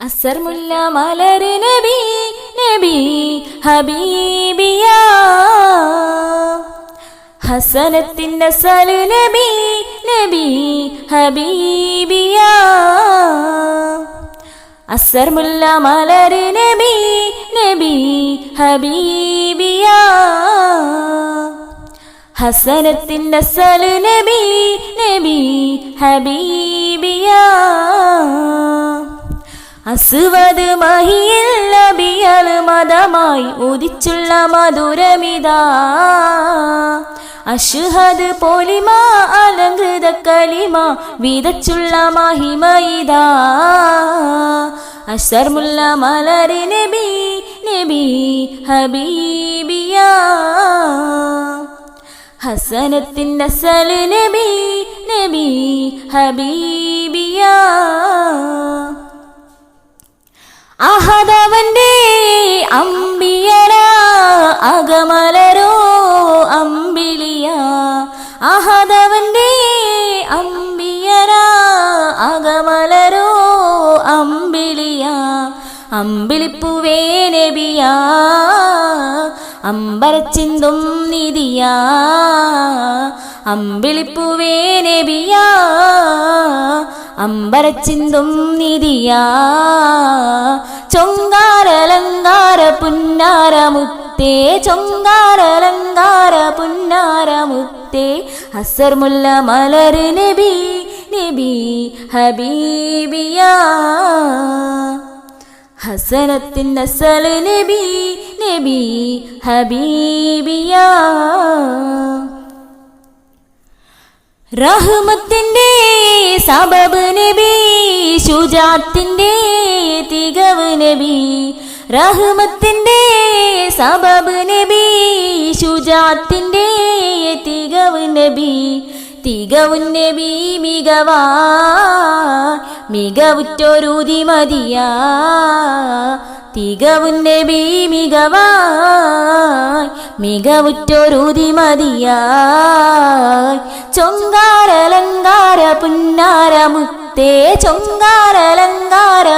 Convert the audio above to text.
അസർ മുല്ല മലർ നബി നബി ഹബീബിയ ഹസനത്തിന്റെ സല് നബി നബി ഹബീബിയ അസർ മുല്ല മലർ നബി നബി ഹബീബിയ ഹസനത്തിന്റെ സല് നബി നബി ഹബീബിയ അസ്വദ് മഹിയിൽ നബിയൽ മദമായി ഉദിച്ചുള്ള മധുരമിതാ അഷ്ഹദ് പോലിമ അലങ്കൃത കലിമ വിതച്ചുള്ള മഹിമയിതാ അസർ മുല്ല മലർ നബി നബി ഹബീബിയ ഹസനത്തിന്റെ സല് നബി നബി ഹബീബിയ അഹദവന്റെ അമ്പിയര അകമലരോ അമ്പിലിയ അഹദവന്റെ അമ്പിയര അകമലരോ അമ്പിലിയ അമ്പിളിപ്പൂവേ നബിയ അമ്പരച്ചിന്തും നിധിയ അമ്പിളിപ്പൂവേ നബിയ അമ്പരച്ചിന്തും നിധിയ ചൊങ്കാരലങ്കാര പുന്നാരമുത്തേ ചൊങ്കാരലങ്കാര പുന്നാരമുത്തേ അസർ മുല്ല മലർ നബി നബി ഹബീബിയ ഹസനത്തിന്റെ സല് നബി നബി ഹബീബിയ റഹ്മത്തിന്റെ സബബ് നബി ശുജാത്തിന്റെ തികവ് നബി റഹ്മത്തിന്റെ സബബ് നബി ശുജാത്തിന്റെ തികവ് നബി തികവു നബി മികവാ മികവുറ്റൊരുതി മതിയാ തികവു നബി മികവാ മികവുറ്റൊരുതി മതിയാ ചൊങ്കാരലങ്കാര പുന്നാരമുത്തേ ചൊങ്കാരലങ്കാര